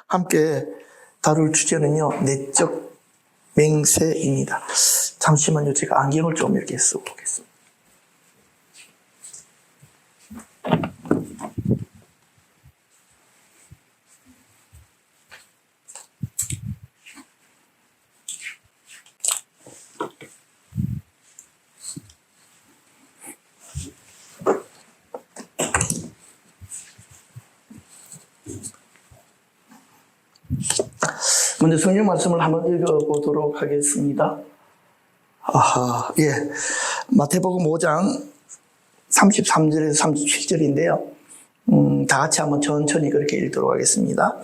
함께 다룰 주제는요, 내적 맹세입니다. 잠시만요, 제가 안경을 좀 이렇게 쓰고 보겠습니다. 먼저 성경 말씀을 한번 읽어보도록 하겠습니다. 예. 마태복음 5장 33절에서 37절인데요. 다 같이 한번 천천히 그렇게 읽도록 하겠습니다.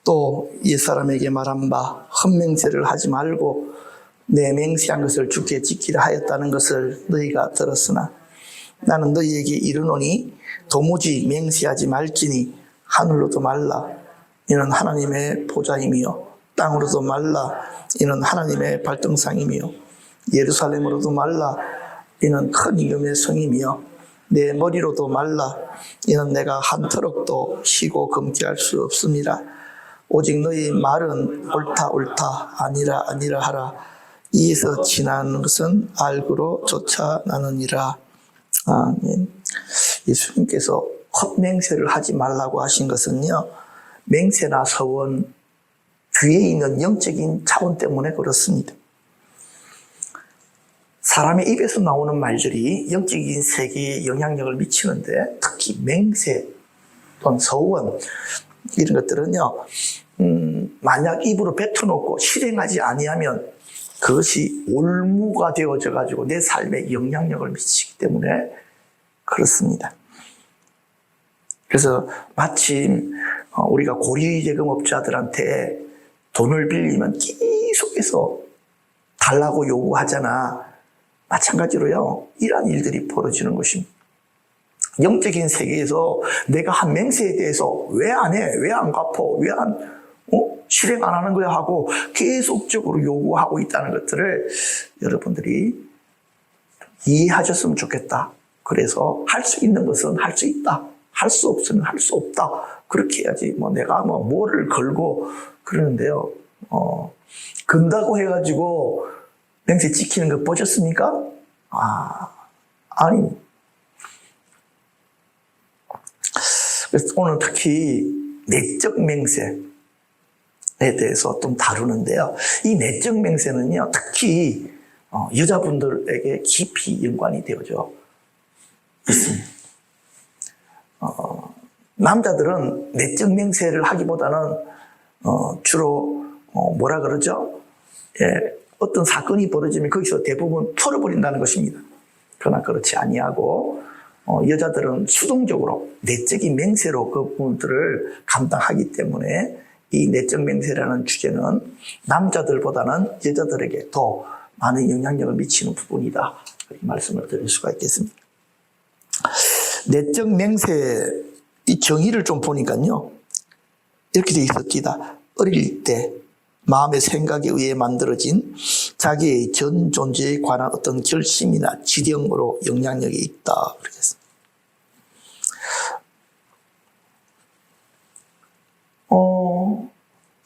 또 옛사람에게 말한 바 헛맹세를 하지 말고 내 맹세한 것을 주께 지키라 하였다는 것을 너희가 들었으나 나는 너희에게 이르노니 도무지 맹세하지 말지니 하늘로도 말라 이는 하나님의 보좌이며 땅으로도 말라 이는 하나님의 발등상이며 예루살렘으로도 말라 이는 큰 이름의 성이며 내 머리로도 말라 이는 내가 한 터럭도 쉬고 금기할 수 없음이라. 오직 너희 말은 옳다 옳다 아니라 아니라 하라. 이에서 지나는 것은 알고로 쫓아나느니라. 아멘. 예수님께서 헛맹세를 하지 말라고 하신 것은요, 맹세나 서원, 뒤에 있는 영적인 차원 때문에 그렇습니다. 사람의 입에서 나오는 말들이 영적인 세계에 영향력을 미치는데 특히 맹세 또는 서원 이런 것들은요, 만약 입으로 뱉어놓고 실행하지 아니하면 그것이 올무가 되어져 가지고 내 삶에 영향력을 미치기 때문에 그렇습니다. 그래서 마침 우리가 고리대금업자들한테 돈을 빌리면 계속해서 달라고 요구하잖아. 마찬가지로요, 이러한 일들이 벌어지는 것입니다. 영적인 세계에서 내가 한 맹세에 대해서 왜 안 해? 왜 안 갚어? 왜 실행 안 하는 거야? 하고 계속적으로 요구하고 있다는 것들을 여러분들이 이해하셨으면 좋겠다. 그래서 할 수 있는 것은 할 수 있다. 할 수 없으면 할 수 없다. 그렇게 해야지. 내가 뭐를 걸고 그러는데요. 건다고 해가지고 맹세 지키는 거 보셨습니까? 아니. 그래서 오늘 특히 내적 맹세에 대해서 좀 다루는데요. 이 내적 맹세는요, 특히 여자분들에게 깊이 연관이 되어져 있습니다. 남자들은 내적 맹세를 하기보다는 주로 뭐라 그러죠? 어떤 사건이 벌어지면 거기서 대부분 풀어버린다는 것입니다. 그러나 그렇지 아니하고 여자들은 수동적으로 내적인 맹세로 그 부분들을 감당하기 때문에 이 내적 맹세라는 주제는 남자들보다는 여자들에게 더 많은 영향력을 미치는 부분이다. 이 말씀을 드릴 수가 있겠습니다. 내적 맹세 이 정의를 좀 보니까요, 이렇게 되어 있었습니다. 어릴 때 마음의 생각에 의해 만들어진 자기의 전 존재에 관한 어떤 결심이나 지령으로 영향력이 있다. 그러겠습니다.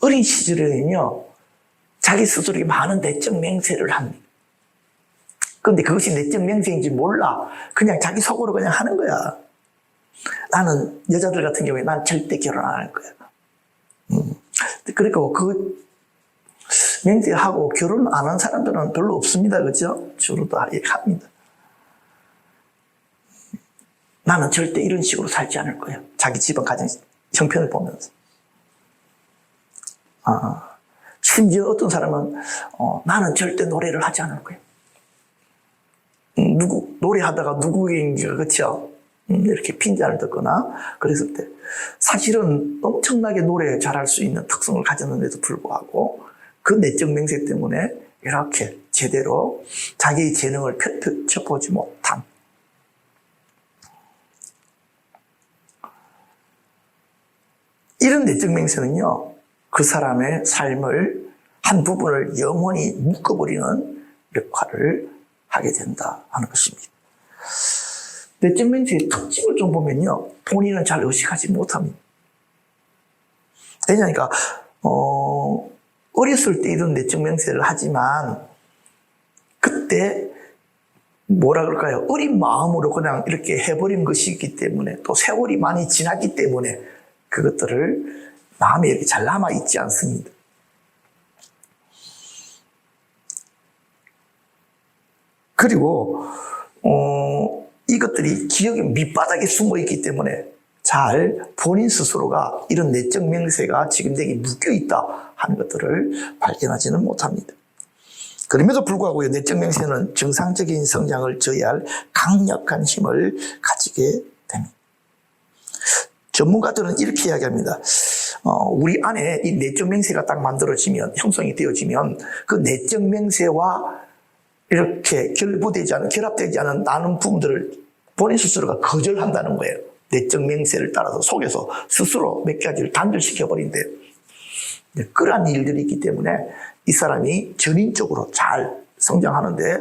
어린 시절에는요, 자기 스스로에게 많은 내적 맹세를 합니다. 그런데 그것이 내적 맹세인지 몰라. 그냥 자기 속으로 그냥 하는 거야. 나는 여자들 같은 경우에 난 절대 결혼 안 할 거야. 그리고 그 맹세하고 결혼 안 한 사람들은 별로 없습니다. 그죠? 주로 다 합니다. 나는 절대 이런 식으로 살지 않을 거야. 자기 집안 가정 형편을 보면서. 심지어 어떤 사람은 나는 절대 노래를 하지 않을 거야. 노래하다가 누구인가, 그쵸? 이렇게 핀잔을 듣거나 그랬을 때 사실은 엄청나게 노래 잘할 수 있는 특성을 가졌는데도 불구하고 그 내적 맹세 때문에 이렇게 제대로 자기의 재능을 펼쳐보지 못한, 이런 내적 맹세는요, 그 사람의 삶을 한 부분을 영원히 묶어버리는 역할을 하게 된다 하는 것입니다. 내적 맹세의 특징을 좀 보면요, 본인은 잘 의식하지 못합니다. 왜냐니까, 어렸을 때 이런 내적 맹세를 하지만, 그때, 뭐라 그럴까요? 어린 마음으로 그냥 이렇게 해버린 것이기 때문에, 또 세월이 많이 지났기 때문에, 그것들을 마음에 이렇게 잘 남아있지 않습니다. 그리고, 이것들이 기억의 밑바닥에 숨어있기 때문에 잘 본인 스스로가 이런 내적 맹세가 지금 내게 묶여있다 하는 것들을 발견하지는 못합니다. 그럼에도 불구하고 내적 맹세는 정상적인 성장을 저해할 강력한 힘을 가지게 됩니다. 전문가들은 이렇게 이야기합니다. 우리 안에 이 내적 맹세가 딱 만들어지면, 형성이 되어지면 그 내적 맹세와 이렇게 결합되지 않은 나눈 부분들을 본인 스스로가 거절한다는 거예요. 내적 맹세를 따라서 속에서 스스로 몇 가지를 단절시켜버린대요. 그러한 일들이 있기 때문에 이 사람이 전인적으로 잘 성장하는데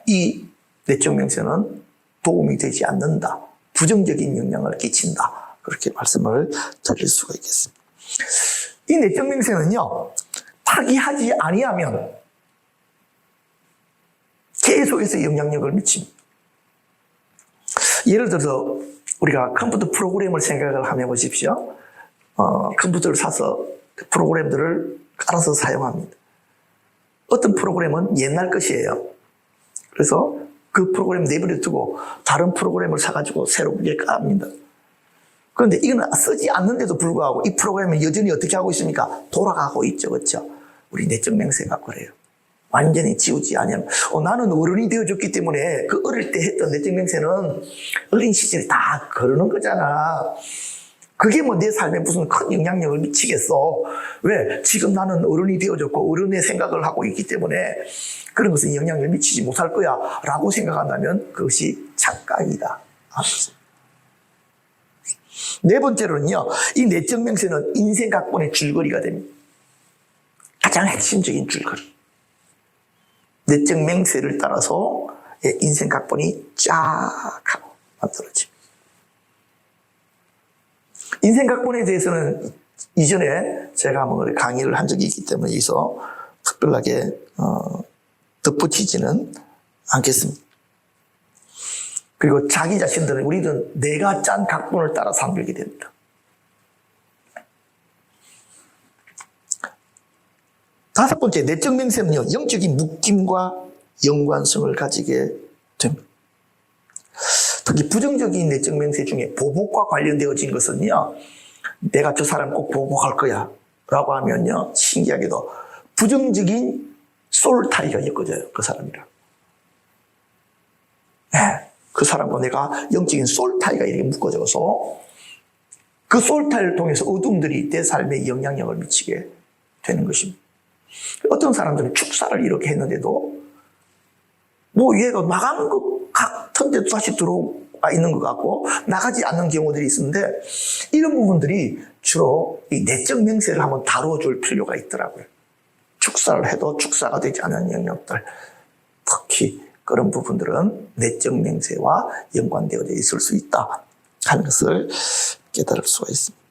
이 내적 맹세는 도움이 되지 않는다. 부정적인 영향을 끼친다. 그렇게 말씀을 드릴 수가 있겠습니다. 이 내적 맹세는요, 타기하지 아니하면 계속해서 영향력을 미칩니다. 예를 들어서 우리가 컴퓨터 프로그램을 생각을 하며 보십시오. 컴퓨터를 사서 프로그램들을 깔아서 사용합니다. 어떤 프로그램은 옛날 것이에요. 그래서 그 프로그램 내버려 두고 다른 프로그램을 사가지고 새롭게 깝니다. 그런데 이건 쓰지 않는데도 불구하고 이 프로그램은 여전히 어떻게 하고 있습니까? 돌아가고 있죠. 그렇죠? 우리 내적 맹세가 그래요. 완전히 지우지 않으면 나는 어른이 되어줬기 때문에 그 어릴 때 했던 내적 맹세는 어린 시절에 다 거르는 거잖아. 그게 뭐 내 삶에 무슨 큰 영향력을 미치겠어. 왜? 지금 나는 어른이 되어줬고 어른의 생각을 하고 있기 때문에 그런 것은 영향력을 미치지 못할 거야 라고 생각한다면 그것이 착각이다. 네 번째로는요, 이 내적 맹세는 인생 각본의 줄거리가 됩니다. 가장 핵심적인 줄거리. 내적 맹세를 따라서 인생 각본이 쫙 하고 만들어집니다. 인생 각본에 대해서는 이전에 제가 한번 강의를 한 적이 있기 때문에 여기서 특별하게 덧붙이지는 않겠습니다. 그리고 자기 자신들은 우리는 내가 짠 각본을 따라 살게 됩니다. 다섯 번째, 내적 맹세는요, 영적인 묶임과 연관성을 가지게 됩니다. 특히 부정적인 내적 맹세 중에 보복과 관련되어진 것은요, 내가 저 사람 꼭 보복할 거야 라고 하면요, 신기하게도 부정적인 소울타이가 엮어져요. 그 사람이랑. 네, 그 사람과 내가 영적인 소울타이가 이렇게 묶어져서 그 소울타이를 통해서 어둠들이 내 삶에 영향력을 미치게 되는 것입니다. 어떤 사람들은 축사를 이렇게 했는데도 뭐 얘가 나간 것 같은데도 다시 들어와 있는 것 같고 나가지 않는 경우들이 있는데 이런 부분들이 주로 이 내적 맹세를 한번 다뤄줄 필요가 있더라고요. 축사를 해도 축사가 되지 않은 영역들, 특히 그런 부분들은 내적 맹세와 연관되어져 있을 수 있다 하는 것을 깨달을 수가 있습니다.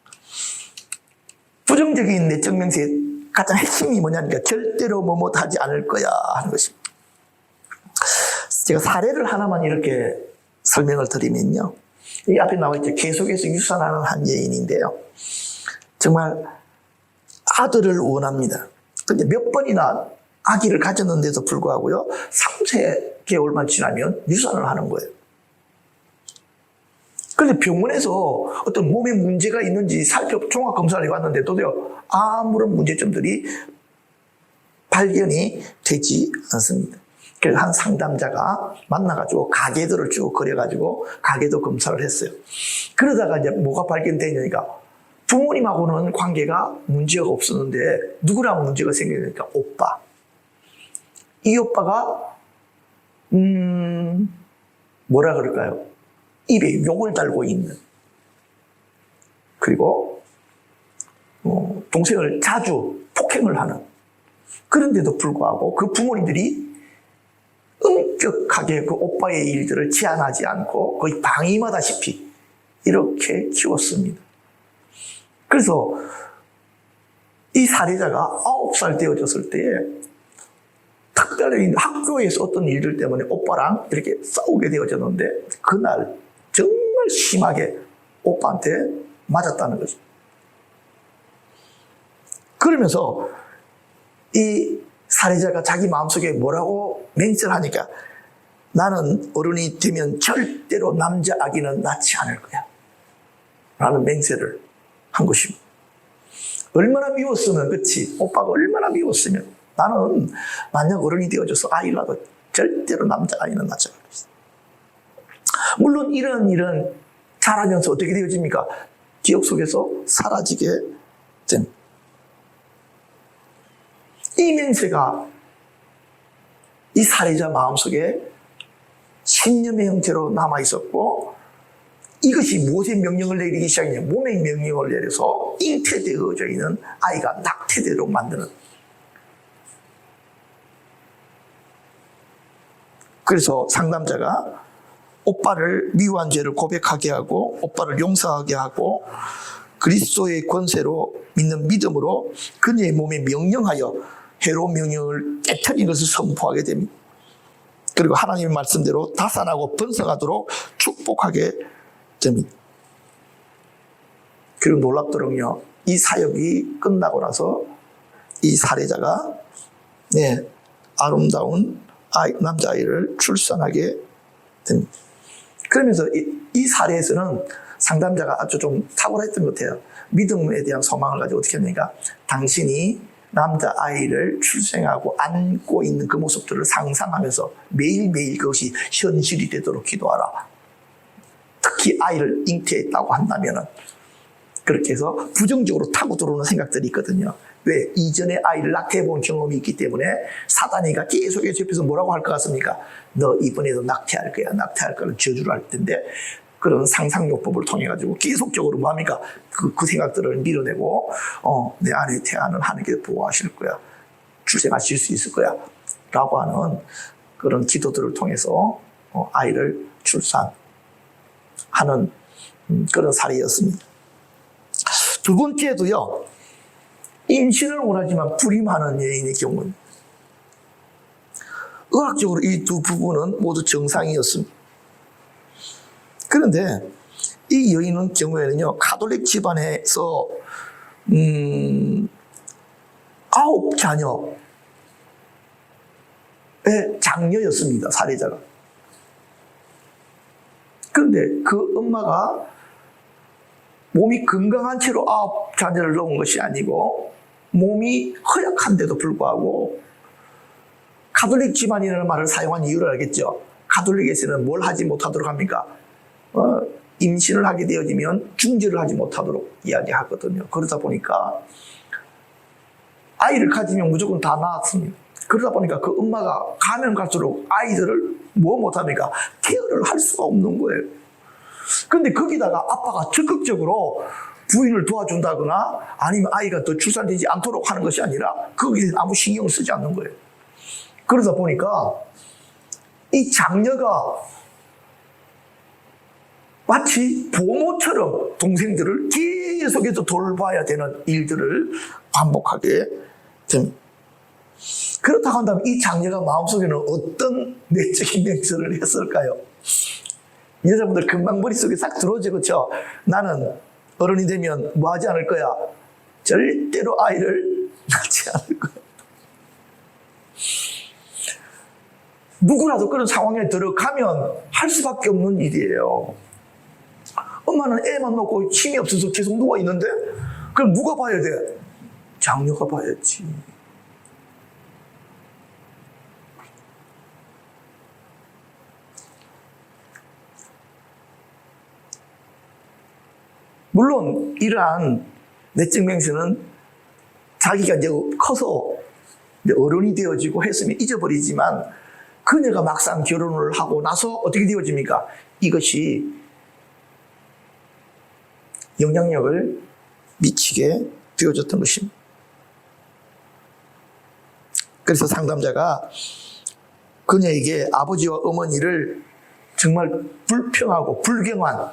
부정적인 내적 맹세의 가장 핵심이 뭐냐니까 절대로 뭐뭐하지 않을 거야 하는 것입니다. 제가 사례를 하나만 이렇게 설명을 드리면요, 이 앞에 나와 있죠. 계속해서 유산하는 한 여인인데요, 정말 아들을 원합니다. 근데 몇 번이나 아기를 가졌는데도 불구하고요, 3개월만 지나면 유산을 하는 거예요. 그런데 병원에서 어떤 몸에 문제가 있는지 종합 검사를 해봤는데도 아무런 문제점들이 발견이 되지 않습니다. 그래서 한 상담자가 만나가지고 가계도를 쭉 그려가지고 가계도 검사를 했어요. 그러다가 이제 뭐가 발견되냐니까 부모님하고는 관계가 문제가 없었는데 누구랑 문제가 생기니까 오빠. 이 오빠가 뭐라 그럴까요? 입에 욕을 달고 있는, 그리고 동생을 자주 폭행을 하는, 그런데도 불구하고 그 부모님들이 엄격하게 그 오빠의 일들을 제한하지 않고 거의 방임하다시피 이렇게 키웠습니다. 그래서 이 사례자가 9살 되어졌을 때에 특별히 학교에서 어떤 일들 때문에 오빠랑 이렇게 싸우게 되어졌는데 그날 정말 심하게 오빠한테 맞았다는 거죠. 그러면서 이 사례자가 자기 마음속에 뭐라고 맹세하니까 나는 어른이 되면 절대로 남자 아기는 낳지 않을 거야 라는 맹세를 한 것입니다. 얼마나 미웠으면, 그치? 오빠가 얼마나 미웠으면 나는 만약 어른이 되어줘서 아이를 낳아도 절대로 남자 아이는 낳지 않을 것이다. 물론 이런 일은 자라면서 어떻게 되어집니까? 기억 속에서 사라지게 됩니다. 이 맹세가 이 살해자 마음속에 신념의 형태로 남아있었고 이것이 무엇의 명령을 내리기 시작했냐? 몸의 명령을 내려서 잉태되어져 있는 아이가 낙태되도록 만드는. 그래서 상담자가 오빠를 미워한 죄를 고백하게 하고 오빠를 용서하게 하고 그리스도의 권세로 믿는 믿음으로 그녀의 몸에 명령하여 해로 명령을 깨트린 것을 선포하게 됩니다. 그리고 하나님의 말씀대로 다산하고 번성하도록 축복하게 됩니다. 그리고 놀랍도록요, 이 사역이 끝나고 나서 이 살해자가 아름다운 남자아이를 출산하게 됩니다. 그러면서 이 사례에서는 상담자가 아주 좀 탁월했던 것 같아요. 믿음에 대한 소망을 가지고 어떻게 했냐니까 당신이 남자아이를 출생하고 안고 있는 그 모습들을 상상하면서 매일매일 그것이 현실이 되도록 기도하라. 특히 아이를 잉태했다고 한다면은 그렇게 해서 부정적으로 타고 들어오는 생각들이 있거든요. 왜? 이전에 아이를 낙태해본 경험이 있기 때문에 사단이가 계속해서 옆에서 뭐라고 할 것 같습니까? 너 이번에도 낙태할 거야. 낙태할 거는 저주를 할 텐데 그런 상상요법을 통해 가지고 계속적으로 뭡니까? 그 생각들을 밀어내고 내 안에 태아는 하나님께서 보호하실 거야. 출생하실 수 있을 거야. 라고 하는 그런 기도들을 통해서 아이를 출산하는 그런 사례였습니다. 두 번째도요. 임신을 원하지만 불임하는 여인의 경우입니다. 의학적으로 이 두 부분은 모두 정상이었습니다. 그런데 이 여인의 경우에는요, 가톨릭 집안에서 9 자녀의 장녀였습니다, 살해자가. 그런데 그 엄마가 몸이 건강한 채로 9 자녀를 낳은 것이 아니고 몸이 허약한데도 불구하고 가톨릭 집안이라는 말을 사용한 이유를 알겠죠. 가톨릭에서는 뭘 하지 못하도록 합니까? 임신을 하게 되어지면 중재를 하지 못하도록 이야기하거든요. 그러다 보니까 아이를 가지면 무조건 다 낳았습니다. 그러다 보니까 그 엄마가 가면 갈수록 아이들을 뭐 못합니까? 케어를 할 수가 없는 거예요. 그런데 거기다가 아빠가 적극적으로 부인을 도와준다거나 아니면 아이가 더 출산되지 않도록 하는 것이 아니라 거기에 아무 신경을 쓰지 않는 거예요. 그러다 보니까 이 장녀가 마치 보모처럼 동생들을 계속해서 돌봐야 되는 일들을 반복하게 됩니다. 그렇다고 한다면 이 장녀가 마음속에는 어떤 내적인 맹세를 했을까요? 여자분들 금방 머릿속에 싹 들어오죠, 그렇죠? 나는 어른이 되면 뭐 하지 않을 거야? 절대로 아이를 낳지 않을 거야. 누구라도 그런 상황에 들어가면 할 수밖에 없는 일이에요. 엄마는 애만 놓고 힘이 없어서 계속 누워있는데 그럼 누가 봐야 돼? 장녀가 봐야지. 물론 이러한 내적 맹세는 자기가 이제 커서 이제 어른이 되어지고 했으면 잊어버리지만 그녀가 막상 결혼을 하고 나서 어떻게 되어집니까? 이것이 영향력을 미치게 되어졌던 것입니다. 그래서 상담자가 그녀에게 아버지와 어머니를 정말 불평하고 불경한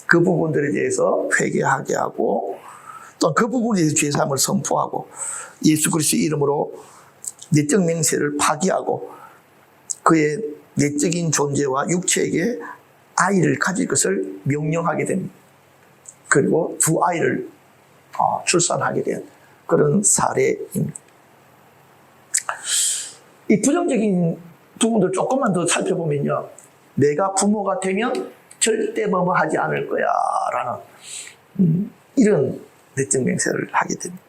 그 부분들에 대해서 회개하게 하고 또한 그 부분에 대해서 죄사함을 선포하고 예수 그리스도의 이름으로 내적 맹세를 파기하고 그의 내적인 존재와 육체에게 아이를 가질 것을 명령하게 됩니다. 그리고 두 아이를 출산하게 된 그런 사례입니다. 이 부정적인 부분들 조금만 더 살펴보면요. 내가 부모가 되면 절대 뭐뭐하지 않을 거야 라는 이런 내적 맹세를 하게 됩니다.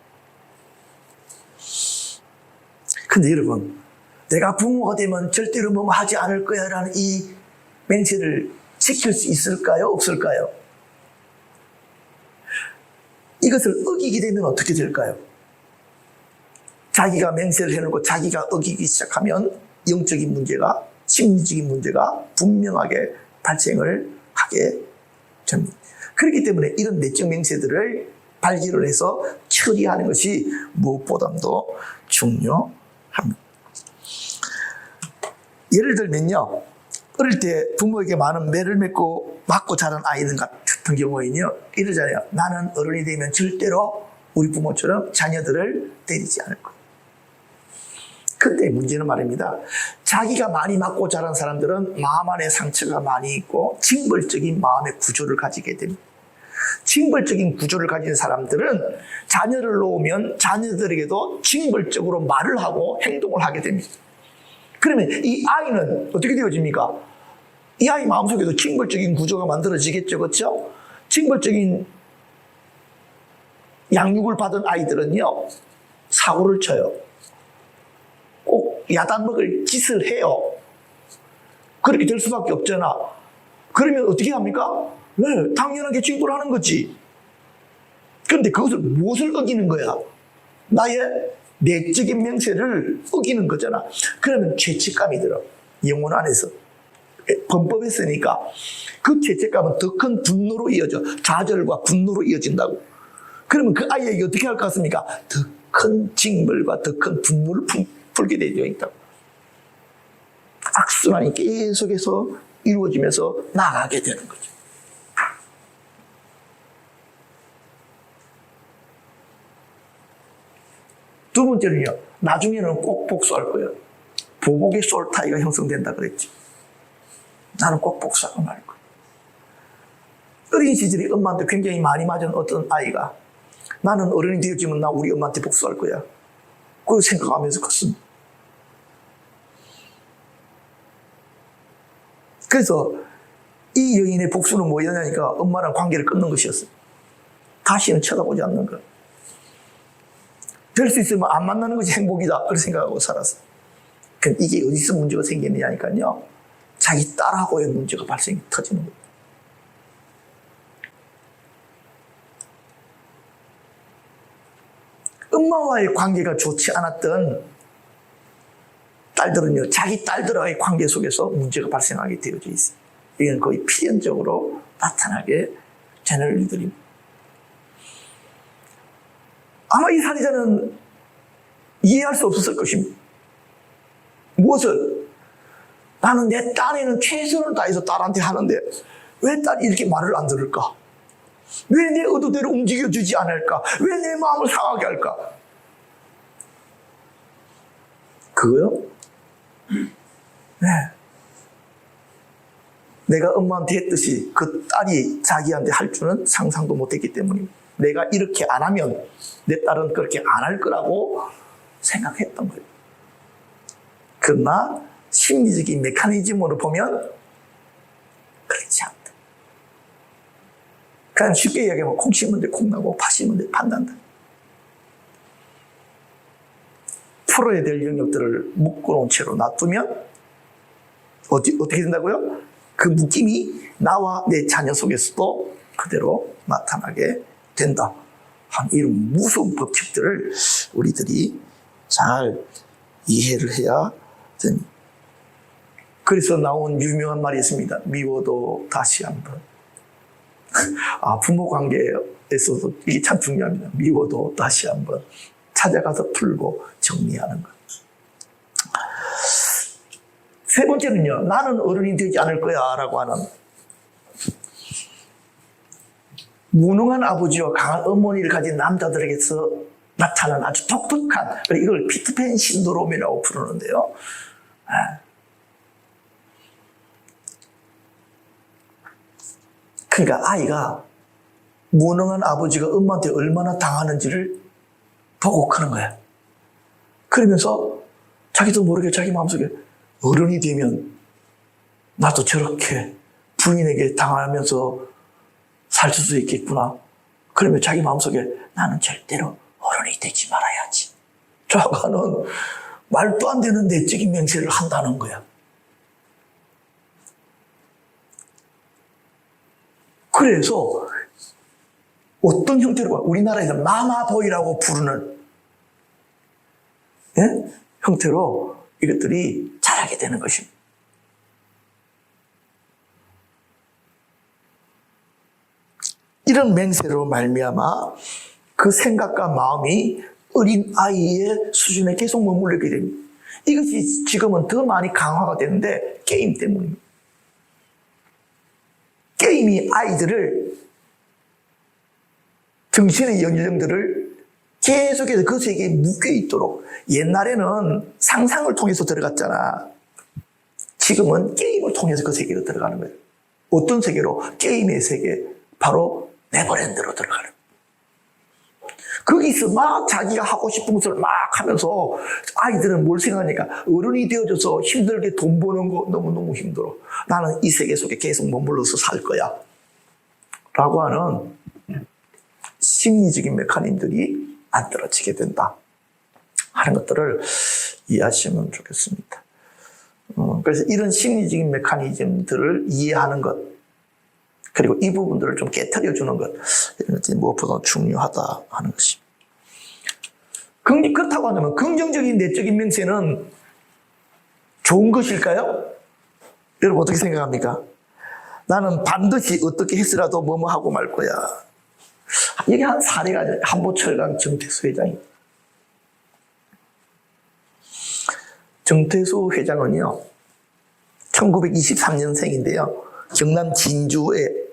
근데 여러분, 내가 부모가 되면 절대로 뭐뭐하지 않을 거야 라는 이 맹세를 지킬 수 있을까요? 없을까요? 이것을 어기게 되면 어떻게 될까요? 자기가 맹세를 해놓고 자기가 어기기 시작하면 영적인 문제가, 심리적인 문제가 분명하게 발생을 하게 됩니다. 그렇기 때문에 이런 내적 맹세들을 발견을 해서 처리하는 것이 무엇보다도 중요합니다. 예를 들면요, 어릴 때 부모에게 많은 매를 맞고 자란 아이들 같은 경우에는요, 이러잖아요. 나는 어른이 되면 절대로 우리 부모처럼 자녀들을 때리지 않을 거예요. 그런데 문제는 말입니다. 자기가 많이 맞고 자란 사람들은 마음 안에 상처가 많이 있고 징벌적인 마음의 구조를 가지게 됩니다. 징벌적인 구조를 가진 사람들은 자녀를 놓으면 자녀들에게도 징벌적으로 말을 하고 행동을 하게 됩니다. 그러면 이 아이는 어떻게 되어집니까? 이 아이 마음속에도 징벌적인 구조가 만들어지겠죠, 그렇죠? 징벌적인 양육을 받은 아이들은요, 사고를 쳐요. 꼭 야단먹을 짓을 해요. 그렇게 될 수밖에 없잖아. 그러면 어떻게 합니까? 네, 당연하게 징벌을 하는 거지. 그런데 그것을 무엇을 어기는 거야? 나의 내적인 맹세를 어기는 거잖아. 그러면 죄책감이 들어. 영혼 안에서. 범법에 쓰니까 그 죄책감은 더 큰 분노로 이어져. 좌절과 분노로 이어진다고. 그러면 그 아이에게 어떻게 할 것 같습니까? 더 큰 징벌과 더 큰 분노를 풀게 되어 있다고. 악순환이 계속해서 이루어지면서 나가게 되는 거죠. 두 번째는요, 나중에는 꼭 복수할 거예요. 보복의 솔타이가 형성된다 그랬지. 나는 꼭 복수하고 말 거야. 어린 시절에 엄마한테 굉장히 많이 맞은 어떤 아이가 나는 어른이 되어지면 나 우리 엄마한테 복수할 거야. 그걸 생각하면서 컸습니다. 그래서 이 여인의 복수는 뭐였냐니까 엄마랑 관계를 끊는 것이었어요. 다시는 쳐다보지 않는 것. 될 수 있으면 안 만나는 것이 행복이다. 그렇게 생각하고 살았어요. 그럼 이게 어디서 문제가 생기느냐니까요. 자기 딸하고의 문제가 터지는 거예요. 엄마와의 관계가 좋지 않았던 딸들은요, 자기 딸들과의 관계 속에서 문제가 발생하게 되어져 있어요. 이건 거의 필연적으로 나타나게 되는 일들입니다. 아마 이 사례자는 이해할 수 없었을 것입니다. 무엇을? 나는 내 딸에는 최선을 다해서 딸한테 하는데 왜 딸이 이렇게 말을 안 들을까? 왜 내 의도대로 움직여주지 않을까? 왜 내 마음을 상하게 할까? 그거요? 네. 내가 엄마한테 했듯이 그 딸이 자기한테 할 줄은 상상도 못했기 때문입니다. 내가 이렇게 안 하면 내 딸은 그렇게 안 할 거라고 생각했던 거예요. 그러나 심리적인 메커니즘으로 보면 그렇지 않다. 그냥 쉽게 이야기하면 콩 심은 데 콩 나고 팥 심은 데 팥 난다. 풀어야 될 영역들을 묶어놓은 채로 놔두면 어떻게 된다고요? 그 묶임이 나와 내 자녀 속에서도 그대로 나타나게 된다. 한 이런 무서운 법칙들을 우리들이 잘 이해를 해야 됩니다. 그래서 나온 유명한 말이 있습니다. 미워도 다시 한번. 부모 관계에서도 이게 참 중요합니다. 미워도 다시 한번 찾아가서 풀고 정리하는 것. 세 번째는요, 나는 어른이 되지 않을 거야 라고 하는 무능한 아버지와 강한 어머니를 가진 남자들에게서 나타나는 아주 독특한, 이걸 피터팬 신드롬이라고 부르는데요. 그러니까 아이가 무능한 아버지가 엄마한테 얼마나 당하는지를 보고 크는 거야. 그러면서 자기도 모르게 자기 마음속에 어른이 되면 나도 저렇게 부인에게 당하면서 살 수 있겠구나. 그러면 자기 마음속에 나는 절대로 어른이 되지 말아야지. 저하고는 말도 안 되는 내적인 맹세를 한다는 거야. 그래서 어떤 형태로 우리나라에서 마마보이라고 부르는 형태로 이것들이 자라게 되는 것입니다. 이런 맹세로 말미암아 그 생각과 마음이 어린 아이의 수준에 계속 머무르게 됩니다. 이것이 지금은 더 많이 강화가 되는데 게임 때문입니다. 게임이 아이들을, 정신의 연령들을 계속해서 그 세계에 묶여 있도록, 옛날에는 상상을 통해서 들어갔잖아. 지금은 게임을 통해서 그 세계로 들어가는 거예요. 어떤 세계로? 게임의 세계, 바로 네버랜드로 들어가는 거예요. 거기서 막 자기가 하고 싶은 것을 막 하면서, 아이들은 뭘 생각하니까 어른이 되어져서 힘들게 돈 버는 거 너무너무 힘들어. 나는 이 세계 속에 계속 머물러서 살 거야 라고 하는 심리적인 메커니즘들이 만들어지게 된다 하는 것들을 이해하시면 좋겠습니다. 그래서 이런 심리적인 메커니즘들을 이해하는 것, 그리고 이 부분들을 좀 깨트려주는 것, 이런 것들이 무엇보다 중요하다 하는 것입니다. 그렇다고 한다면 긍정적인 내적인 맹세는 좋은 것일까요? 여러분 어떻게 생각합니까? 나는 반드시 어떻게 했으라도 뭐뭐 하고 말 거야. 여기 한 사례가 한보철강 정태수 회장입니다. 정태수 회장은요, 1923년생인데요. 경남 진주의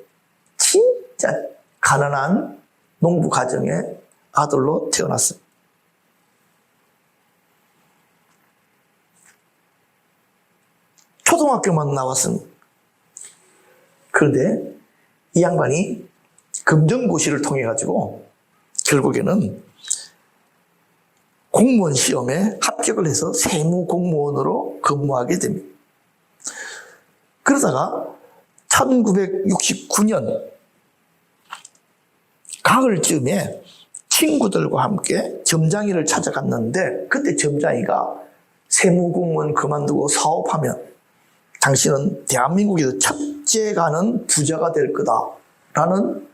진짜 가난한 농부 가정의 아들로 태어났습니다. 초등학교만 나왔습니다. 그런데 이 양반이 검정고시를 통해 가지고 결국에는 공무원 시험에 합격을 해서 세무공무원으로 근무하게 됩니다. 그러다가 1969년 가을쯤에 친구들과 함께 점장이를 찾아갔는데, 그때 점장이가 세무공무원 그만두고 사업하면 당신은 대한민국에서 첫째 가는 부자가 될 거다라는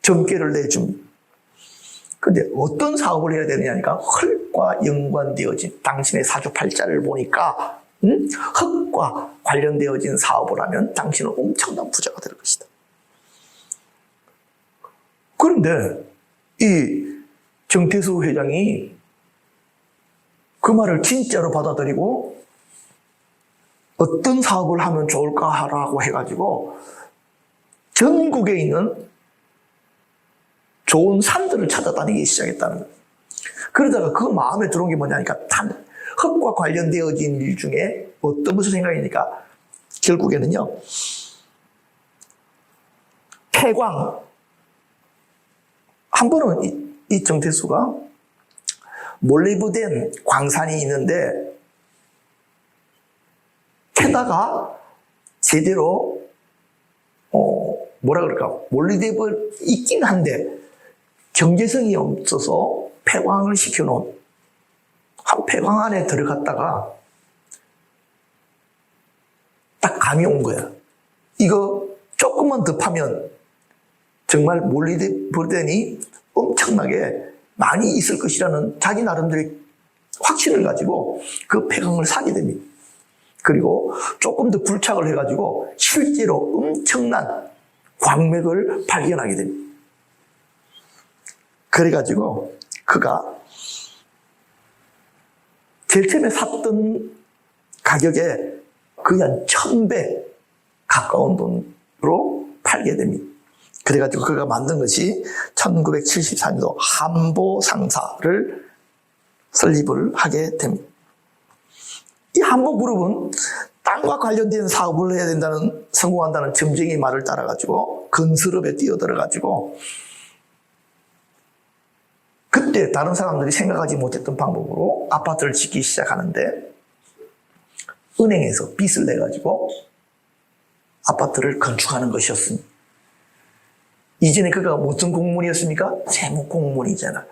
점괘를 내줍니다. 그런데 어떤 사업을 해야 되느냐니까, 흙과 연관되어진, 당신의 사주팔자를 보니까 흙과 관련되어진 사업을 하면 당신은 엄청난 부자가 될 것이다. 그런데 이 정태수 회장이 그 말을 진짜로 받아들이고 어떤 사업을 하면 좋을까 하라고 해가지고 전국에 있는 좋은 산들을 찾아다니기 시작했다는 거예요. 그러다가 그 마음에 들어온 게 뭐냐니까, 흙과 관련되어진 일 중에 어떤 것을 생각하니까 결국에는요, 폐광. 한 번은 이 정태수가 몰리브덴 광산이 있는데 캐다가 제대로 뭐라 그럴까, 몰리브덴 있긴 한데 경제성이 없어서 폐광을 시켜놓은 한 폐광 안에 들어갔다가 딱 감이 온 거야. 이거 조금만 더 파면 정말 몰리브덴이 엄청나게 많이 있을 것이라는 자기 나름대로의 확신을 가지고 그 폐광을 사게 됩니다. 그리고 조금 더 굴착을 해가지고 실제로 엄청난 광맥을 발견하게 됩니다. 그래가지고 그가 제일 처음에 샀던 가격에 거의 한 1000배 가까운 돈으로 팔게 됩니다. 그래가지고 그가 만든 것이 1974년도 한보상사를 설립을 하게 됩니다. 이 한보그룹은 땅과 관련된 사업을 해야 된다는, 성공한다는 점쟁이 말을 따라가지고 건설업에 뛰어들어가지고 그때 다른 사람들이 생각하지 못했던 방법으로 아파트를 짓기 시작하는데 은행에서 빚을 내가지고 아파트를 건축하는 것이었습니다. 이전에 그가 무슨 공무원이었습니까? 세무공무원이잖아.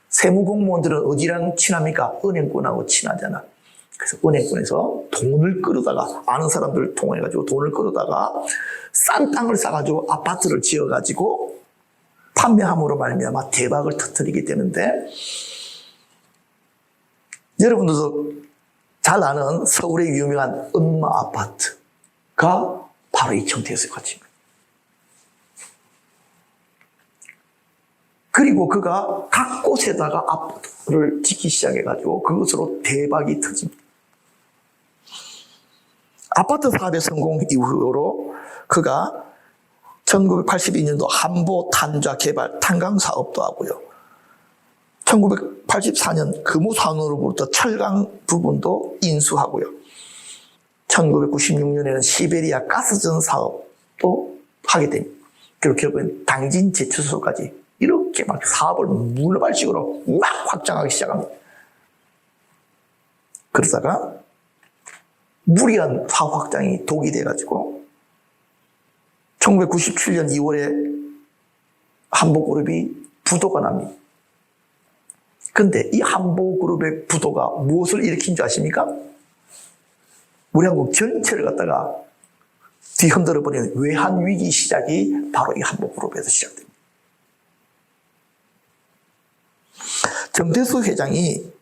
세무공무원들은 어디랑 친합니까? 은행권하고 친하잖아. 그래서 은행권에서 돈을 끌어다가, 아는 사람들을 통해가지고 돈을 끌어다가 싼 땅을 싸가지고 아파트를 지어가지고 판매함으로 말미암아 대박을 터뜨리게 되는데, 여러분들도 잘 아는 서울의 유명한 은마 아파트가 바로 이 정태수의 가치입니다. 그리고 그가 각 곳에다가 아파트를 짓기 시작해가지고 그것으로 대박이 터집니다. 아파트 사업의 성공 이후로 그가 1982년도 한보 탄좌 개발 탄광 사업도 하고요. 1984년 금호산업으로부터 철강 부분도 인수하고요. 1996년에는 시베리아 가스전 사업도 하게 됩니다. 그리고 결국엔 당진 제철소까지 이렇게 막 사업을 물발식으로 막 확장하기 시작합니다. 그러다가 무리한 사업 확장이 독이 돼가지고 1997년 2월에 한보그룹이 부도가 납니다. 그런데 이 한보그룹의 부도가 무엇을 일으킨 줄 아십니까? 우리 한국 전체를 갖다가 뒤흔들어 버리는 외환위기 시작이 바로 이 한보그룹에서 시작됩니다. 정태수 회장이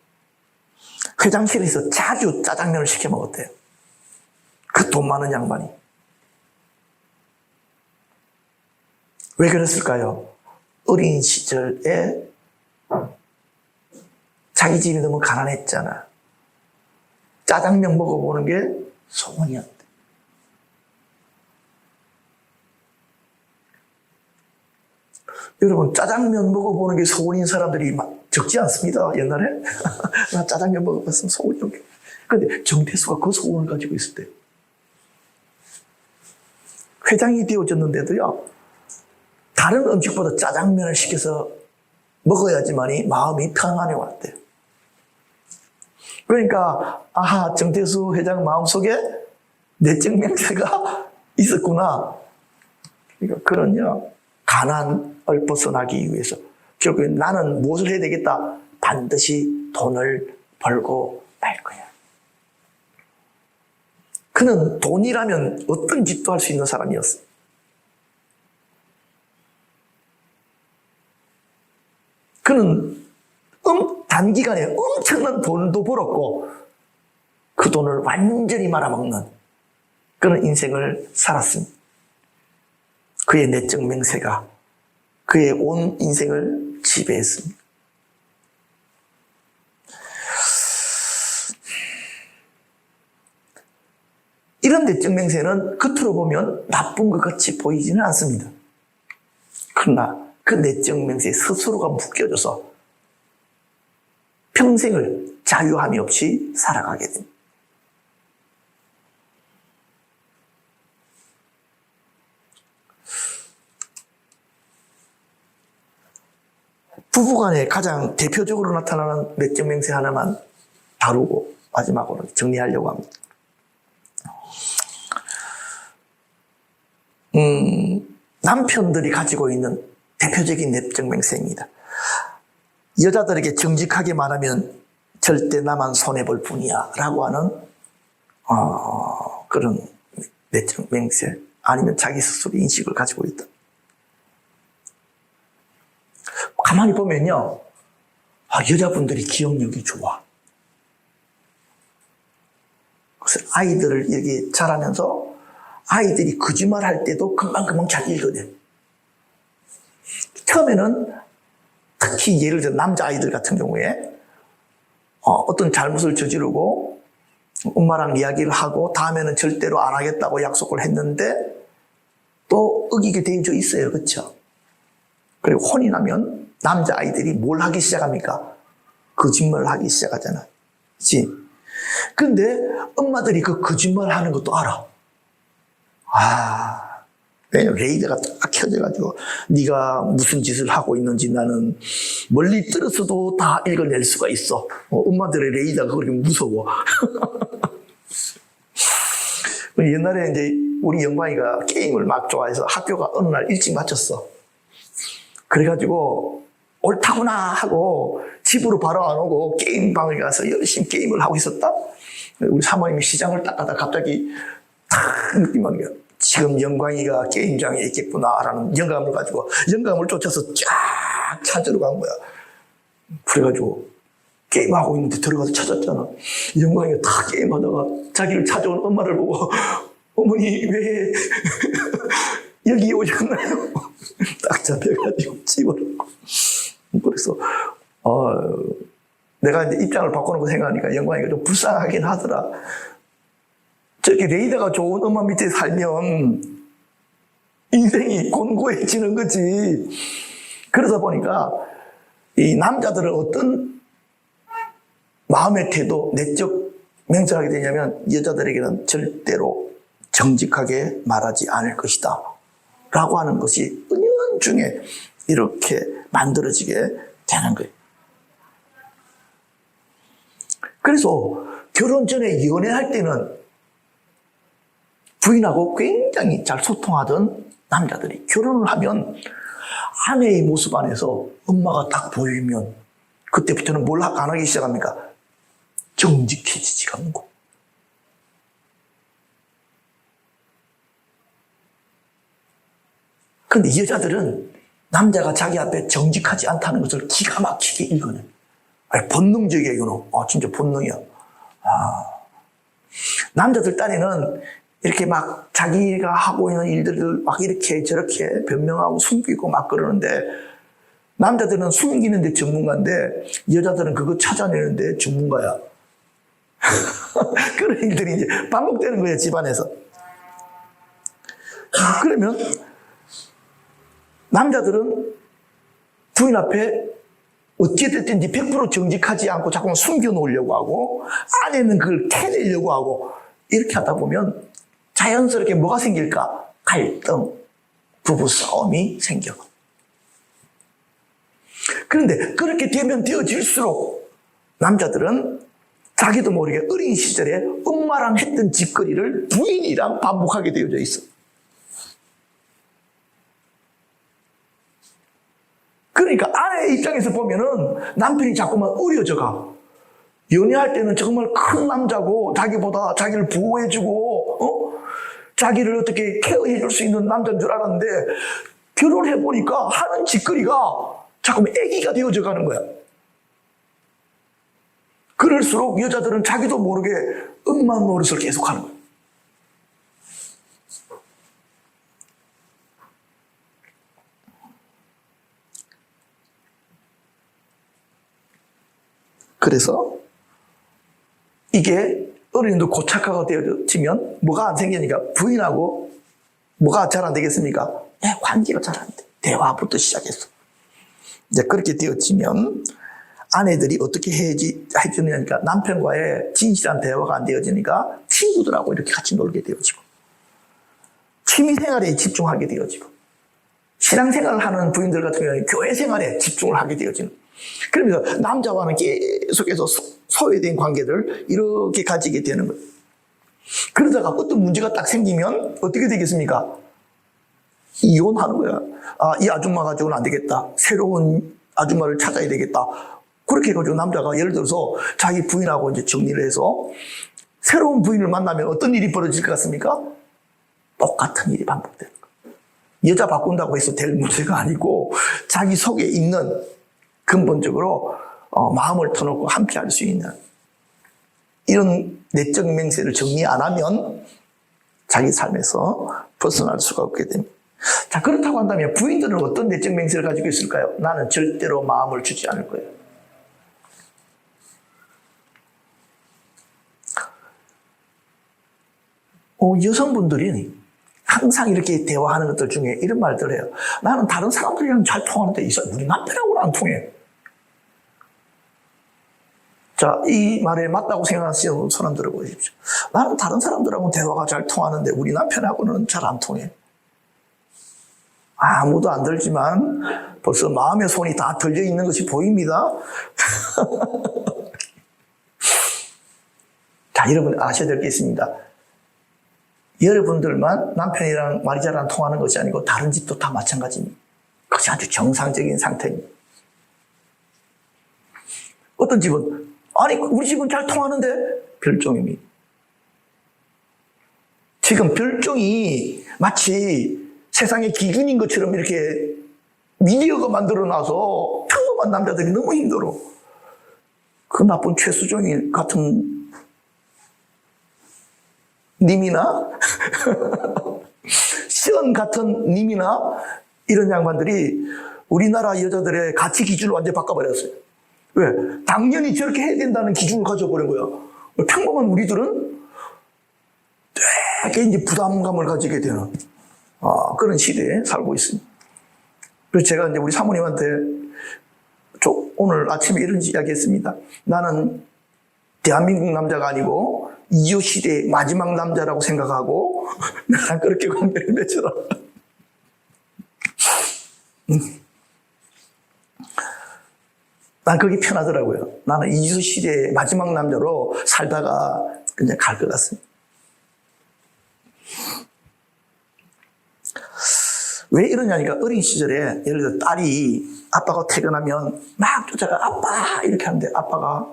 회장실에서 자주 짜장면을 시켜 먹었대요. 그 돈 많은 양반이. 왜 그랬을까요? 어린 시절에 자기 집이 너무 가난했잖아. 짜장면 먹어보는 게 소원이었대. 여러분, 짜장면 먹어보는 게 소원인 사람들이 적지 않습니다. 옛날에. 나 짜장면 먹어봤으면 소원이었. 그런데 정태수가 그 소원을 가지고 있을 때 회장이 되어졌는데도요, 다른 음식보다 짜장면을 시켜서 먹어야지만이 마음이 평안해 왔대요. 그러니까 아하, 정태수 회장 마음속에 내적 맹세가 있었구나. 그러니까 그런요, 가난을 벗어나기 위해서 결국엔 나는 무엇을 해야 되겠다? 반드시 돈을 벌고 말 거야. 그는 돈이라면 어떤 짓도 할 수 있는 사람이었어요. 그는 단기간에 엄청난 돈도 벌었고 그 돈을 완전히 말아먹는 그런 인생을 살았습니다. 그의 내적 맹세가 그의 온 인생을 지배했습니다. 이런 내적 맹세는 겉으로 보면 나쁜 것 같이 보이지는 않습니다. 그러나 그 내적 맹세 스스로가 묶여져서 평생을 자유함이 없이 살아가게 됩니다. 부부간에 가장 대표적으로 나타나는 내적 맹세 하나만 다루고 마지막으로 정리하려고 합니다. 남편들이 가지고 있는 대표적인 내적 맹세입니다. 여자들에게 정직하게 말하면 절대 나만 손해볼 뿐이야 라고 하는 그런 내적 맹세, 아니면 자기 스스로 인식을 가지고 있다. 가만히 보면요, 여자분들이 기억력이 좋아. 그래서 아이들을 이렇게 자라면서 아이들이 거짓말 할 때도 금방금방 잘 읽거든. 처음에는 특히 예를 들어 남자아이들 같은 경우에 어떤 잘못을 저지르고 엄마랑 이야기를 하고 다음에는 절대로 안 하겠다고 약속을 했는데 또 어기게 되어져 있어요. 그렇죠? 그리고 혼이 나면 남자아이들이 뭘 하기 시작합니까? 거짓말을 하기 시작하잖아. 그치? 근데 엄마들이 그 거짓말 하는 것도 알아. 왜냐면 레이더가 딱 켜져가지고 네가 무슨 짓을 하고 있는지 나는 멀리 떨어서도 다 읽어낼 수가 있어. 엄마들의 레이더가 그렇게 무서워. 옛날에 이제 우리 영광이가 게임을 막 좋아해서 학교가 어느 날 일찍 마쳤어. 그래가지고 옳다구나 하고 집으로 바로 안 오고 게임방에 가서 열심히 게임을 하고 있었다. 우리 사모님이 시장을 딱 가다 갑자기 탁 느낌한 거야. 지금 영광이가 게임장에 있겠구나라는 영감을 가지고 영감을 쫓아서 쫙 찾으러 간 거야. 그래가지고 게임하고 있는데 들어가서 찾았잖아. 영광이가 다 게임하다가 자기를 찾아온 엄마를 보고 어머니 왜 여기 오셨나요? 딱 잡혀가지고 집어넣고. 그래서 내가 이제 입장을 바꿔놓고 생각하니까 영광이가 좀 불쌍하긴 하더라. 저기 레이더가 좋은 엄마 밑에 살면 인생이 곤고해지는 거지. 그러다 보니까 이 남자들은 어떤 마음의 태도, 내적 맹세하게 되냐면 여자들에게는 절대로 정직하게 말하지 않을 것이다 라고 하는 것이 은연중에 이렇게 만들어지게 되는 거예요. 그래서 결혼 전에 연애할 때는 부인하고 굉장히 잘 소통하던 남자들이 결혼을 하면 아내의 모습 안에서 엄마가 딱 보이면 그때부터는 뭘 안 하기 시작합니까? 정직해지지가 않고. 그런데 여자들은 남자가 자기 앞에 정직하지 않다는 것을 기가 막히게 읽어내. 본능적이야, 이거는. 진짜 본능이야. 남자들 딴에는 이렇게 막 자기가 하고 있는 일들을 막 이렇게 저렇게 변명하고 숨기고 막 그러는데 남자들은 숨기는데 전문가인데 여자들은 그거 찾아내는데 전문가야. 그런 일들이 이제 반복되는 거예요, 집안에서. 그러면 남자들은 부인 앞에 어찌됐든지 100% 정직하지 않고 자꾸 숨겨놓으려고 하고 아내는 그걸 캐내려고 하고 이렇게 하다 보면 자연스럽게 뭐가 생길까? 갈등, 부부싸움이 생겨. 그런데 그렇게 되면 되어질수록 남자들은 자기도 모르게 어린 시절에 엄마랑 했던 짓거리를 부인이랑 반복하게 되어져 있어. 그러니까 아내의 입장에서 보면은 남편이 자꾸만 어려져 가. 연애할 때는 정말 큰 남자고 자기보다 자기를 보호해주고 자기를 어떻게 케어해줄 수 있는 남자인 줄 알았는데 결혼해보니까 하는 짓거리가 자꾸만 애기가 되어져 가는 거야. 그럴수록 여자들은 자기도 모르게 엄마 노릇을 계속하는 거야. 그래서 이게 어른도 고착화가 되어지면 뭐가 안 생기니까 부인하고 뭐가 잘 안 되겠습니까? 관계가 잘 안 돼. 대화부터 시작했어. 이제 그렇게 되어지면 아내들이 어떻게 해주냐니까 남편과의 진실한 대화가 안 되어지니까 친구들하고 이렇게 같이 놀게 되어지고 취미생활에 집중하게 되어지고 신앙생활을 하는 부인들 같은 경우는 교회생활에 집중을 하게 되어지는 그러면서 남자와는 계속해서 소외된 관계를 이렇게 가지게 되는 거예요. 그러다가 어떤 문제가 딱 생기면 어떻게 되겠습니까? 이혼하는 거야. 이 아줌마 가지고는 안 되겠다. 새로운 아줌마를 찾아야 되겠다. 그렇게 해가지고 남자가 예를 들어서 자기 부인하고 이제 정리를 해서 새로운 부인을 만나면 어떤 일이 벌어질 것 같습니까? 똑같은 일이 반복되는 거예요. 여자 바꾼다고 해서 될 문제가 아니고 자기 속에 있는 근본적으로 마음을 터놓고 함께 할 수 있는 이런 내적 맹세를 정리 안 하면 자기 삶에서 벗어날 수가 없게 됩니다. 자, 그렇다고 한다면 부인들은 어떤 내적 맹세를 가지고 있을까요? 나는 절대로 마음을 주지 않을 거예요. 여성분들이 항상 이렇게 대화하는 것들 중에 이런 말들을 해요. 나는 다른 사람들이랑 잘 통하는데 우리 남편하고는 안 통해. 자, 이 말에 맞다고 생각하시는 손 한번 들어보십시오. 나는 다른 사람들하고 대화가 잘 통하는데 우리 남편하고는 잘 안 통해. 아무도 안 들지만 벌써 마음의 손이 다 들려 있는 것이 보입니다. 자, 여러분 아셔야 될 게 있습니다. 여러분들만 남편이랑 말이 잘 안 통하는 것이 아니고 다른 집도 다 마찬가지입니다. 그것이 아주 정상적인 상태입니다. 어떤 집은 아니 우리 집은 잘 통하는데 별종입니다. 지금 별종이 마치 세상의 기준인 것처럼 이렇게 미디어가 만들어놔서 평범한 남자들이 너무 힘들어. 그 나쁜 최수종이 같은 님이나 시언 같은 님이나 이런 양반들이 우리나라 여자들의 가치 기준을 완전히 바꿔버렸어요. 왜? 당연히 저렇게 해야 된다는 기준을 가져버린 거야. 평범한 우리들은 되게 이제 부담감을 가지게 되는 그런 시대에 살고 있습니다. 그래서 제가 이제 우리 사모님한테 오늘 아침에 이런 이야기 했습니다. 나는 대한민국 남자가 아니고 이효 시대의 마지막 남자라고 생각하고 나랑 그렇게 관계를 맺어라. 난 그게 편하더라고요. 나는 이효 시대의 마지막 남자로 살다가 그냥 갈 것 같습니다. 왜 이러냐니까 어린 시절에 예를 들어 딸이 아빠가 퇴근하면 막 쫓아가 아빠 이렇게 하는데 아빠가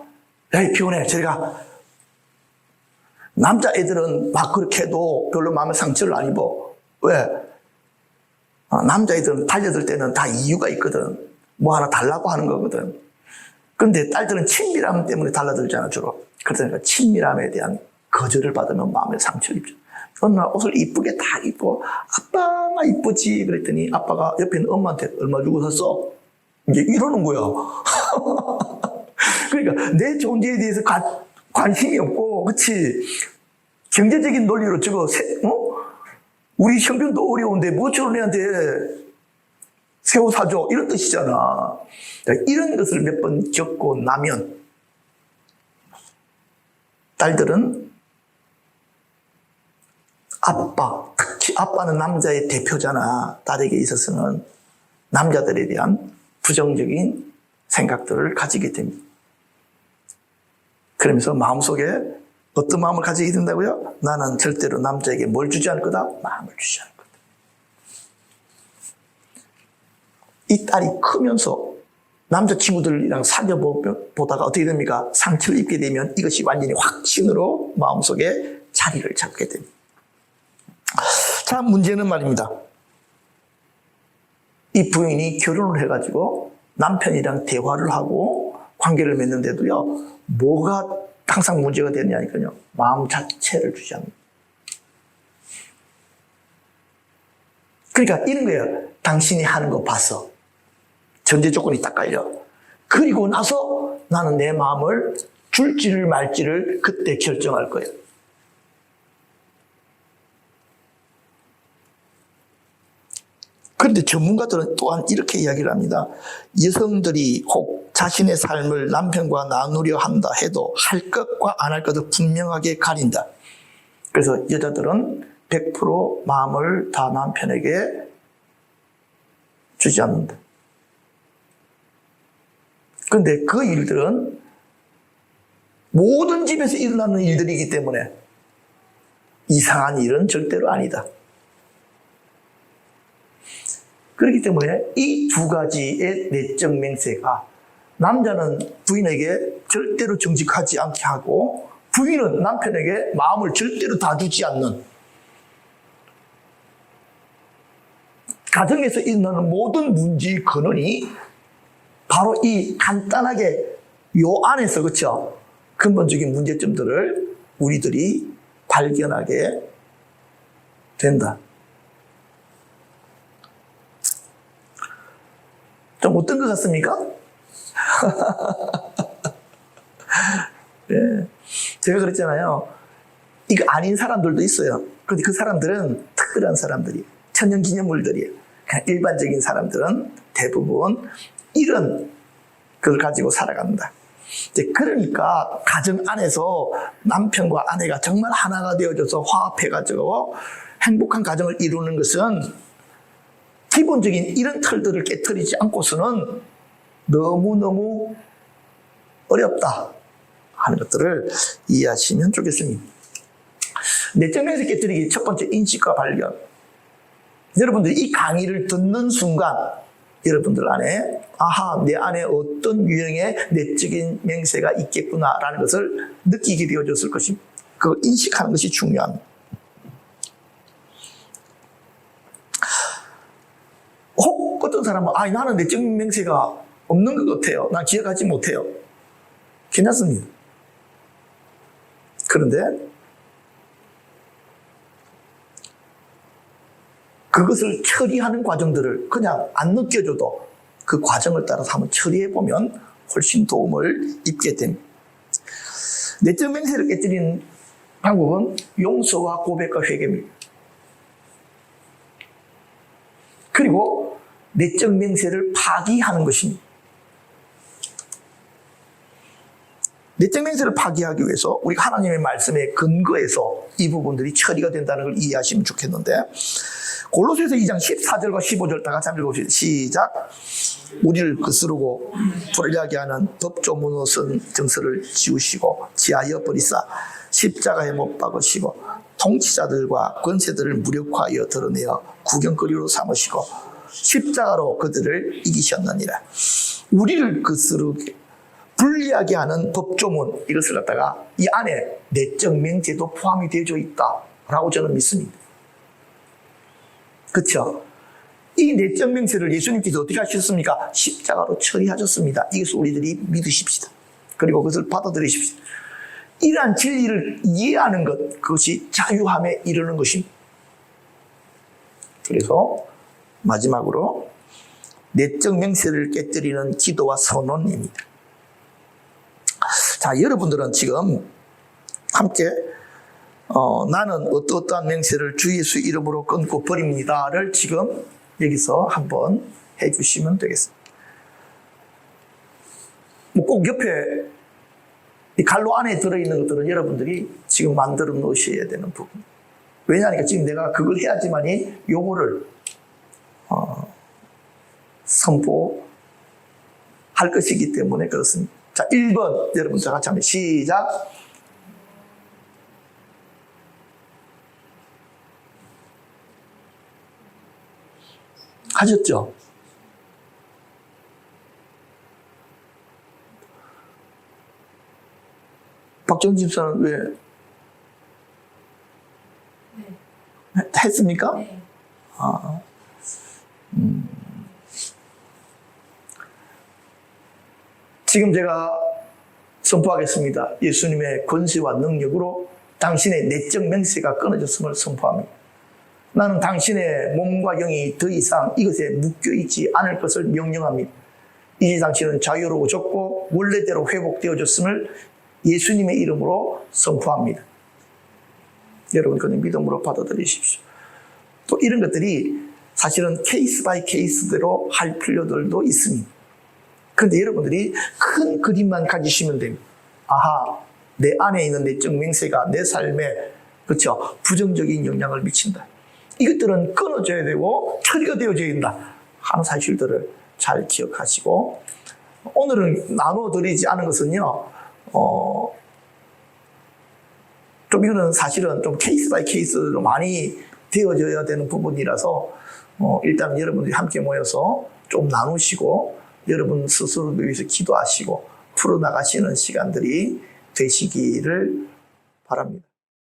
에이 피곤해 저리 가. 남자애들은 막 그렇게 해도 별로 마음의 상처를 안 입어. 왜? 남자애들은 달려들 때는 다 이유가 있거든. 뭐 하나 달라고 하는 거거든. 근데 딸들은 친밀함 때문에 달라들잖아 주로. 그러니까 친밀함에 대한 거절을 받으면 마음의 상처를 입죠. 어느 날 옷을 이쁘게 다 입고 아빠가 이쁘지 그랬더니 아빠가 옆에 있는 엄마한테 얼마 주고 샀어? 이제 이러는 거야. 그러니까 내 존재에 대해서 관심이 없고 그치 경제적인 논리로 저거 우리 형편도 어려운데 뭐 저런 애한테 새우 사줘 이런 뜻이잖아. 이런 것을 몇 번 겪고 나면 딸들은 특히 아빠는 남자의 대표잖아. 딸에게 있어서는 남자들에 대한 부정적인 생각들을 가지게 됩니다. 그러면서 마음속에 어떤 마음을 가지게 된다고요? 나는 절대로 남자에게 뭘 주지 않을 거다? 마음을 주지 않을 거다. 이 딸이 크면서 남자친구들이랑 사귀어보다가 어떻게 됩니까? 상처를 입게 되면 이것이 완전히 확신으로 마음속에 자리를 잡게 됩니다. 자, 문제는 말입니다. 이 부인이 결혼을 해가지고 남편이랑 대화를 하고 관계를 맺는데도요, 뭐가 항상 문제가 되느냐니까요, 마음 자체를 주지 않는. 그러니까 이런 거예요. 당신이 하는 거 봤어. 전제 조건이 딱 깔려. 그리고 나서 나는 내 마음을 줄지를 말지를 그때 결정할 거예요. 그런데 전문가들은 또한 이렇게 이야기를 합니다. 여성들이 혹 자신의 삶을 남편과 나누려 한다 해도 할 것과 안 할 것을 분명하게 가린다. 그래서 여자들은 100% 마음을 다 남편에게 주지 않는다. 그런데 그 일들은 모든 집에서 일어나는 일들이기 때문에 이상한 일은 절대로 아니다. 그렇기 때문에 이 두 가지의 내적 맹세가 남자는 부인에게 절대로 정직하지 않게 하고 부인은 남편에게 마음을 절대로 다 주지 않는, 가정에서 일어나는 모든 문제의 근원이 바로 이 간단하게 요 안에서, 그렇죠? 근본적인 문제점들을 우리들이 발견하게 된다. 좀 어떤 것 같습니까? 네. 제가 그랬잖아요. 이거 아닌 사람들도 있어요. 그런데 그 사람들은 특별한 사람들이 천연기념물들이에요. 그냥 일반적인 사람들은 대부분 이런 걸 가지고 살아간다. 이제 그러니까 가정 안에서 남편과 아내가 정말 하나가 되어져서 화합해가지고 행복한 가정을 이루는 것은 기본적인 이런 틀들을 깨트리지 않고서는 너무너무 어렵다 하는 것들을 이해하시면 좋겠습니다. 내적 명세 깨트리기 첫 번째 인식과 발견. 여러분들이 이 강의를 듣는 순간 여러분들 안에 아하, 내 안에 어떤 유형의 내적인 맹세가 있겠구나라는 것을 느끼게 되어졌을 것입니다. 그걸 인식하는 것이 중요합니다. 혹 어떤 사람은 나는 내적인 맹세가 없는 것 같아요. 난 기억하지 못해요. 괜찮습니다. 그런데 그것을 처리하는 과정들을 그냥 안 느껴져도 그 과정을 따라서 한번 처리해보면 훨씬 도움을 입게 됩니다. 내적 맹세를 깨뜨리는 방법은 용서와 고백과 회개입니다. 그리고 내적 맹세를 파기하는 것입니다. 내적 맹세를 파기하기 위해서 우리가 하나님의 말씀에 근거해서 이 부분들이 처리가 된다는 걸 이해하시면 좋겠는데, 골로새서 2장 14절과 15절 다 같이 한번 읽어봅시다. 시작. 우리를 거스르고 불의하게 하는 법조문 옷은 정서를 지우시고 지하여 버리사 십자가에 못 박으시고 통치자들과 권세들을 무력화하여 드러내어 구경거리로 삼으시고 십자가로 그들을 이기셨느니라. 우리를 거스르게 불리하게 하는 법조문, 이것을 갖다가 이 안에 내적 맹세도 포함이 되어 있다라고 저는 믿습니다. 그렇죠? 이 내적 맹세를 예수님께서 어떻게 하셨습니까? 십자가로 처리하셨습니다. 이것을 우리들이 믿으십시다. 그리고 그것을 받아들이십시오. 이러한 진리를 이해하는 것, 그것이 자유함에 이르는 것입니다. 그래서 마지막으로 내적 맹세를 깨뜨리는 기도와 선언입니다. 자, 여러분들은 지금 함께 나는 어떠한 맹세를 주 예수 이름으로 끊고 버립니다를 지금 여기서 한번 해주시면 되겠습니다. 꼭 옆에 이 갈로 안에 들어있는 것들은 여러분들이 지금 만들어 놓으셔야 되는 부분. 왜냐하니까 지금 내가 그걸 해야지만이 요거를 선포할 것이기 때문에 그렇습니다. 자, 1번 여러분 다 같이 한번 시작. 하셨죠? 박정 집사는 왜? 네. 했습니까? 네. 지금 제가 선포하겠습니다. 예수님의 권세와 능력으로 당신의 내적 맹세가 끊어졌음을 선포합니다. 나는 당신의 몸과 영이 더 이상 이것에 묶여있지 않을 것을 명령합니다. 이제 당신은 자유로워졌고 원래대로 회복되어졌음을 예수님의 이름으로 선포합니다. 여러분 그는 믿음으로 받아들이십시오. 또 이런 것들이 사실은 케이스 바이 케이스대로 할 필요들도 있습니다. 그런데 여러분들이 큰 그림만 가지시면 됩니다. 아하, 내 안에 있는 내적 맹세가 내 삶에 그렇죠, 부정적인 영향을 미친다. 이것들은 끊어져야 되고 처리가 되어져야 된다 하는 사실들을 잘 기억하시고, 오늘은 나눠드리지 않은 것은요, 좀 이거는 사실은 좀 케이스 바이 케이스로 많이 되어져야 되는 부분이라서 일단 여러분들이 함께 모여서 좀 나누시고 여러분 스스로를 위해서 기도하시고 풀어나가시는 시간들이 되시기를 바랍니다.